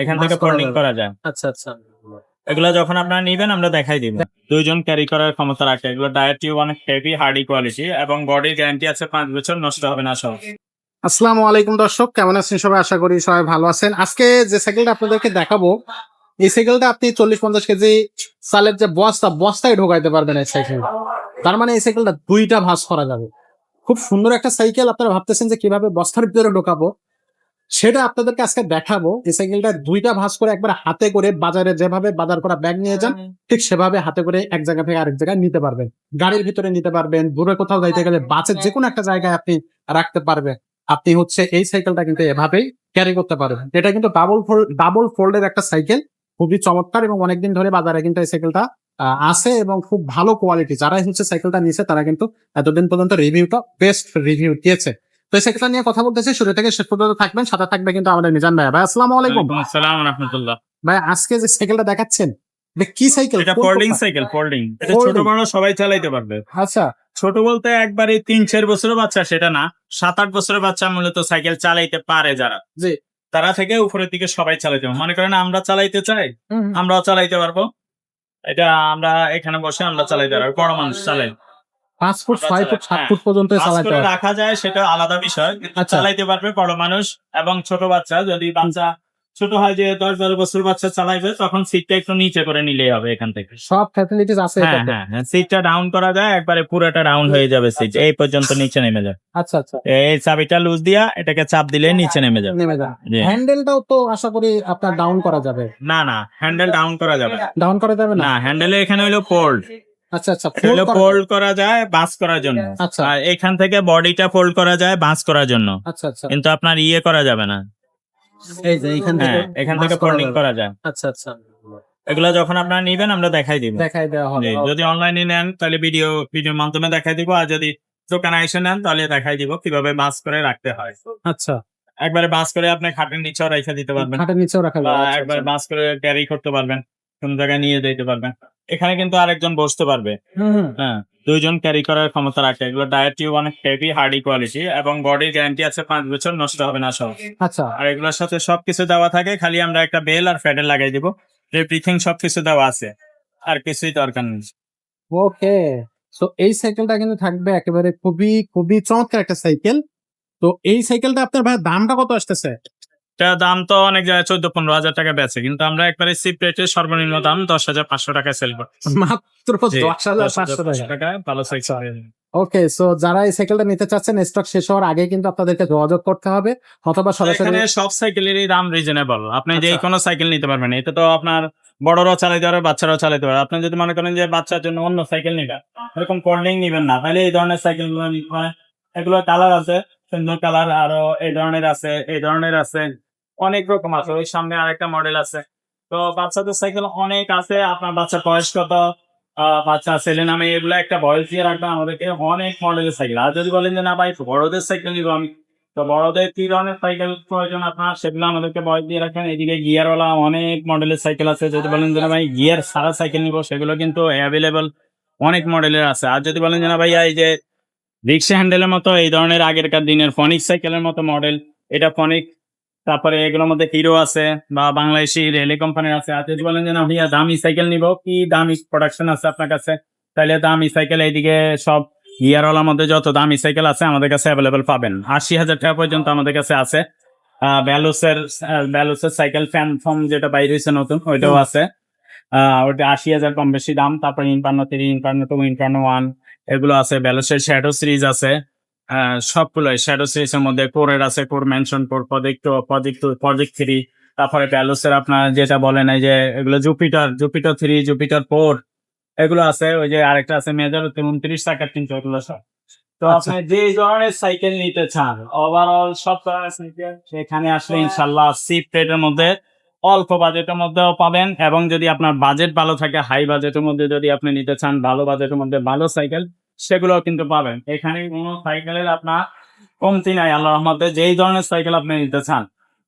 এখান ভাঁজ থেকে করা ফোল্ডিং যাবে। করা যায়। আচ্ছা, আচ্ছা। এগুলো যখন আপনারা নিবেন আমরা দেখাই দিব। 2 জন ক্যারি করার ক্ষমতা রাখে। এগুলো ডায়েট টিউব অনেক হেভি হার্ডি কোয়ালিটি এবং বডির গ্যারান্টি আছে 5 বছর, নষ্ট হবে না সহ। আসসালামু আলাইকুম দর্শক, কেমন আছেন সবাই? আশা করি সবাই ভালো আছেন। আজকে যে সাইকেলটা আপনাদেরকে দেখাবো, এই সাইকেলটা আপনি 40-50 কেজি চালের যে বস্তায় ঢোকাইতে পারবেন এই সাইকেল। তার মানে এই সাইকেলটা দুইটা ভাঁজ করা যাবে। খুব সুন্দর একটা সাইকেল। আপনারা ভাবতেছেন যে কিভাবে বস্তার ভিতরে ঢোকাবো, সেটা আপনাদেরকে আজকে দেখাবো। এই সাইকেলটা দুইটা ভাঁজ করে একবার হাতে করে বাজারে যেভাবে বাজার করা ব্যাগ নিয়ে যান, ঠিক সেভাবে হাতে করে এক জায়গা থেকে আরেক জায়গায় নিতে পারবেন। গাড়ির ভিতরে নিতে পারবেন, দূরে কোথাও যাইতে গেলে বাসের যে কোনো একটা জায়গায় আপনি রাখতে পারবেন। আপনি হচ্ছে এই সাইকেলটা কিন্তু এভাবেই ক্যারি করতে পারবেন। এটা কিন্তু ডাবল ফোল্ডের একটা সাইকেল, খুবই চমৎকার এবং অনেকদিন ধরে বাজারে কিন্তু এই সাইকেলটা আছে এবং খুব ভালো কোয়ালিটি। যারাই হচ্ছে সাইকেলটা নিয়েছে তারা কিন্তু এতদিন পর্যন্ত রিভিউটা বেস্ট রিভিউ দিয়েছে। তো এই সাইকেলটা নিয়ে কথা বলতেছি, শুরু থেকে শেষ পর্যন্ত থাকবেন, সাথে থাকবে কিন্তু আমাদের মিজান ভাই। ভাই আসসালামু আলাইকুম। ওয়ালাইকুম আসসালাম ওয়া রাহমাতুল্লাহ। ভাই আজকে যে সাইকেলটা দেখাচ্ছেন, এটা কি সাইকেল? এটা ফোল্ডিং সাইকেল, ফোল্ডিং। এটা ছোট Folding? বড় সবাই চালাইতে পারবে। আচ্ছা, ছোট বলতে একবারে 3-4 বছরের বাচ্চা সেটা না, 7-8 বছরের বাচ্চা মূলত সাইকেল চালাইতে পারে যারা, জি। তারা থেকে উপরের দিকে সবাই চালাইতে পারবে। মনে করেন আমরা চালাইতে চাই, হুম, আমরাও চালাইতে পারবো। এটা আমরা এখানে বসে আমরা চালাইতে পারবো, বড় মানুষ চালাই। 5 ফুট, 6 ফুট, 7 হ্যাঁ, ফুট পর্যন্ত বাস চালাতে করে পারবে। রাখা যায় সেটা আলাদা বিষয়, কিন্তু আচ্ছা। চালাইতে পারবে বড় মানুষ এবং ছোট বাচ্চা। যদি বাচ্চা ছোট হয়, যে 10-12 বছর বাচ্চা চালাইবে, তখন সিটটা একটু নিচে করে নিলেই হবে এখান থেকে। সব ফ্যাসিলিটিস আছে হ্যাঁ এটাতে। হ্যাঁ হ্যাঁ, সিটটা ডাউন করা যায়, একবারে পুরোটা ডাউন হয়ে যাবে, সিট এই পর্যন্ত নিচে নেমে যায়। আচ্ছা, আচ্ছা। এই চাবিটা লুজ দিয়া এটাকে চাপ দিলে নিচে নেমে যাবে। নেমে যান। জি। হ্যান্ডেলটাও তো আশা করি আপনার ডাউন করা যাবে। না না, হ্যান্ডেল ডাউন করা যাবে না। ডাউন করা যাবে না? না, হ্যান্ডেলে এখানে হলো ফোল্ড। আচ্ছা, আচ্ছা। এটা হলো ফোল্ড করা ফোল্ড যাবে। করা যায় বাস করার জন্য। আচ্ছা, আর এখান থেকে বডিটা ফোল্ড করা যায় বাস করার জন্য, আচ্ছা, আচ্ছা। কিন্তু আপনার ইয়ে করা যাবে না। এই যে এইখান থেকে হ্যাঁ, এখান ভাঁজ থেকে ফোল্ডিং যাবে। করা যায়। আচ্ছা, আচ্ছা। এগুলো যখন আপনারা নিবেন আমরা দেখাই দিব। দেখাই দেওয়া হবে। জি, যদি অনলাইনে নেন তাহলে ভিডিওর মাধ্যমে দেখাই দিব, আর যদি দোকানে এসে নেন তাহলে দেখাই দিব কিভাবে বাস করে রাখতে হয়। আচ্ছা। একবারে বাস করে আপনি খাটের নিচেও রেখে দিতে পারবেন, খাটের নিচেও রাখা বা যাবে। আচ্ছা, একবার আচ্ছা। বাস করে ক্যারি করতে পারবেন, কোন জায়গায় নিয়ে যেতে পারবেন। এখানে কিন্তু আরেকজন বসতে পারবে। হুম, হুম। হ্যাঁ, 2 জন ক্যারি করার ক্ষমতা রাখে। এগুলো ডায়েট টিউব অনেক হেভি হার্ডি কোয়ালিটি এবং বডির গ্যারান্টি আছে 5 বছর, নষ্ট হবে না সহ। আচ্ছা। আর এগুলোর সাথে সবকিছু দেওয়া থাকে, খালি আমরা একটা বেল আর প্যাডেল লাগাই দিব। এভরিথিং সবকিছু দেওয়া আছে, আর কিছুই দরকার নেই। ওকে। সো এই সাইকেলটা কিন্তু থাকবে একেবারে খুবই, খুবই চমৎকার একটা সাইকেল। তো এই সাইকেলটা আপনার ভাই দামটা কত আসতেছে? এটা দাম তো অনেক জায়গায় 14-15 হাজার টাকা বেচে, কিন্তু আমরা একবারে চিপ রেটে সর্বনিম্ন দাম 10,500 টাকায় সেল করি। মাত্র জি, 10,500 10,500 টাকা। টাকায় ভালো সাইকেল। ওকে, সো যারা এই সাইকেলটা নিতে চাচ্ছেন, স্টক শেষ হওয়ার আগে কিন্তু আপনাদেরকে যোগাযোগ করতে হবে, অথবা সরাসরি। এখানে সব সাইকেলেরই দাম রিজনেবল, আপনি যে আচ্ছা। কোনো সাইকেল নিতে পারবেন। এতে তো আপনার বড়রাও চালাতে পারবে, বাচ্চারাও চালাতে পারবে। আপনি যদি মনে করেন যে বাচ্চার জন্য অন্য সাইকেল নিবেন, এরকম ফোল্ডিং নিবেন না, তাহলে এই ধরনের সাইকেল গুলো নিতে হয়। এগুলো কালার আছে, সুন্দর কালার, আরো এই ধরনের আছে, এই ধরনের আছে, অনেক রকম আছে। ওই সামনে আরেকটা মডেল আছে। তো বাচ্চাদের সাইকেল অনেক আছে। আপনার বাচ্চার বয়স কত, বাচ্চা ছেলে নামে, এগুলো একটা বয়স দিয়ে রাখবেন। আমাদেরকে অনেক মডেলের সাইকেল। আর যদি বলেন যে না ভাই বড়দের সাইকেল নিবো আমি, তো বড়দের কি ধরনের সাইকেল প্রয়োজন আপনার, সেগুলো আমাদেরকে বয়স দিয়ে রাখেন। এদিকে গিয়ারওয়ালা অনেক মডেলের সাইকেল আছে। যদি বলেন যে না ভাই গিয়ার সারা সাইকেল নিবো, সেগুলো কিন্তু অ্যাভেলেবল অনেক মডেলের আছে। আর যদি বলেন যে না ভাইয়া এই যে রিক্সা হ্যান্ডেলের মতো এই ধরনের আগেরকার দিনের ফনিক সাইকেলের মতো মডেল, এটা ফনিক। তারপরে এগুলোর মধ্যে হিরো আছে, বা বাংলাদেশি রেলে কোম্পানির আছে। আর যদি বলেন যে না ভাইয়া দামি সাইকেল নিবো, কি দামি প্রোডাকশন আছে আপনার কাছে, তাহলে দামি সাইকেল এইদিকে সব গিয়ারওয়ালার মধ্যে যত দামি সাইকেল আছে আমাদের কাছে অ্যাভেলেবেল পাবেন। 80,000 টাকা পর্যন্ত আমাদের কাছে আছে। ব্যালুসের সাইকেল ফ্যান ফর্ম যেটা বাইরে হয়েছে নতুন, ওইটাও আছে। ওটা 80,000 কম বেশি দাম। তারপর ইনফার্নো 3, ইনফার্নো 2, ইনফার্নো 1 এগুলো আছে। ব্যালুসের শ্যাডো সিরিজ আছে। সবগুলোই শ্যাডো সিরিজের মধ্যে কোরের আছে, কোর ম্যানশন, কোর প্রজেক্ট 3। তারপরে ব্যালুসের আপনার যেটা বলেন এই যে এগুলো জুপিটার 3, জুপিটার 4 এগুলো আছে। ওই যে আরেকটা আছে মেজর 29 টাকার 300, এগুলো সব। তো আচ্ছা। আপনি যে ধরনের সাইকেল নিতে চান, ওভারঅল সব ধরনের সাইকেল সেখানে আসলে ইনশাল্লাহ চিপ রেটের মধ্যে, অল্প বাজেটের মধ্যেও পাবেন। এবং যদি আপনার বাজেট ভালো থাকে, হাই বাজেটের মধ্যে যদি আপনি নিতে চান, ভালো বাজেটের মধ্যে ভালো সাইকেল, সেগুলোও কিন্তু পাবেন। এখানে কোনো সাইকেলের আপনার কমতি নাই আল্লাহর রহমতে। যেই ধরনের সাইকেল আপনি নিতে চান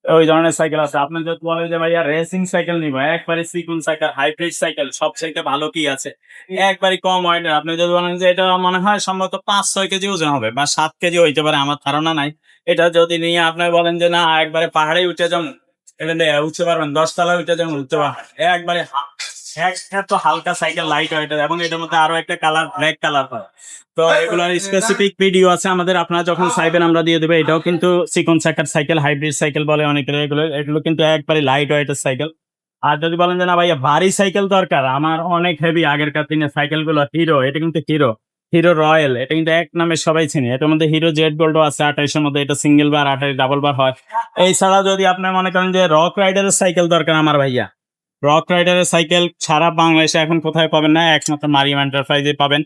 ওই ধরনের সাইকেল আছে। আপনি যদি বলেন যে ভাইয়া রেসিং সাইকেল নিবো, একবারে সিকুন সাইকেল, হাইব্রিড সাইকেল, সবচাইতে ভালো কি আছে, একবারে কম ওয়েটের। আপনি যদি বলেন যে এটা মনে হয় সম্ভবত 5-6 কেজি ওজন হবে, বা 7 কেজি হইতে পারে, আমার ধারণা নাই। এটা যদি নিয়ে আপনি বলেন যে না একবারে পাহাড়ে উঠে যান, এটা নিয়ে উঠতে পারবেন, 10 তলা উঠে যেমন উঠতে পারবেন একবারে এত হালকা সাইকেল, লাইট ওয়েট, এবং এটার মধ্যে আরো একটা কালার ব্ল্যাক কালার হয়। তো এগুলোর স্পেসিফিক ভিডিও আছে আমাদের, আপনারা যখন চাইবেন আমরা দিয়ে দেবো। এটাও কিন্তু চিকন চাকার সাইকেল, হাইব্রিড সাইকেল বলে অনেকে এগুলো। এগুলো কিন্তু একবারে লাইট ওয়েটের সাইকেল। আর যদি বলেন যে না ভাইয়া ভারী সাইকেল দরকার, আমার অনেক হেভি আগেরকার দিনের সাইকেল গুলো, হিরো, এটা কিন্তু হিরো, হিরো রয়্যাল, এটা কিন্তু এক নামে সবাই চিনি। এটার মধ্যে হিরো জেড গোল্ডও আছে 28-এর মধ্যে, এটা সিঙ্গেল বার, 28 ডাবল বার হয়। এছাড়া যদি আপনি মনে করেন যে রক রাইডারের সাইকেল দরকার আমার ভাইয়া, রক রাইডারের সাইকেল সারা বাংলাদেশে এখন কোথায় পাবেন না, একমাত্র মারিয়াম এন্টারপ্রাইজে পাবেন।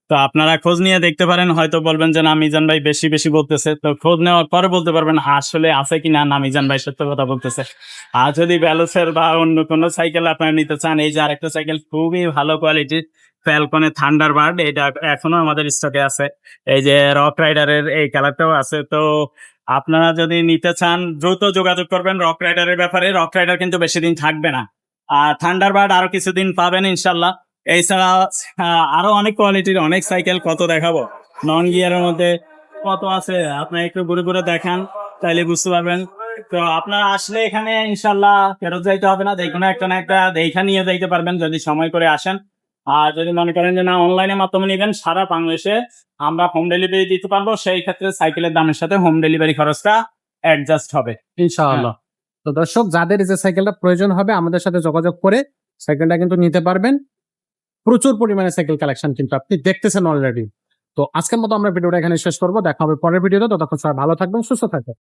তো আপনারা খোঁজ নিয়ে দেখতে পারেন, হয়তো বলবেন যে না মিজান ভাই বেশি বেশি বলতেছে, তো খোঁজ নেওয়ার পরে বলতে পারবেন আসলে আছে কিনা, না মিজান ভাই সত্য কথা বলতেছে। আর যদি ভ্যালোসের বা অন্য কোনো সাইকেল আপনারা নিতে চান, এই যে আরেকটা সাইকেল খুবই ভালো কোয়ালিটির, ফ্যালকনের থান্ডারবার্ড, এটা এখনো আমাদের স্টকে আছে। এই যে রক রাইডারের এই কালারটাও আছে। তো আপনারা যদি নিতে চান দ্রুত যোগাযোগ করবেন রক রাইডারের ব্যাপারে। রক রাইডার কিন্তু বেশি দিন থাকবে না, আর থান্ডারবার্ড আরো কিছুদিন পাবেন ইনশাল্লাহ। এছাড়া আরো অনেক কোয়ালিটির অনেক সাইকেল, কত দেখাবো। নন গিয়ারের মধ্যে কত আছে, আপনি একটু ঘুরে ঘুরে দেখান, তাইলে বুঝতে পারবেন। তো আপনারা আসলে এখানে ইনশাল্লাহ ফেরত যাইতে হবে না, দেখুন একটা না একটা দেখা নিয়ে যাইতে পারবেন যদি সময় করে আসেন। আর যদি মনে করেন যে না অনলাইনের মাধ্যমে নেবেন, সারা বাংলাদেশে আমরা হোম ডেলিভারি দিতে পারবো। সেই ক্ষেত্রে সাইকেলের দামের সাথে হোম ডেলিভারি খরচটা অ্যাডজাস্ট হবে। ইনশাআল্লাহ। তো দর্শক, যাদের এই যে সাইকেলটা প্রয়োজন হবে আমাদের সাথে যোগাযোগ করে সাইকেলটা কিন্তু নিতে পারবেন। প্রচুর পরিমাণে সাইকেল কালেকশন কিন্তু আপনি দেখতেছেন অলরেডি। তো আজকের মতো আমরা ভিডিওটা এখানে শেষ করবো, দেখা হবে পরের ভিডিওতে। ততক্ষণ সবাই ভালো থাকবেন, সুস্থ থাকবেন।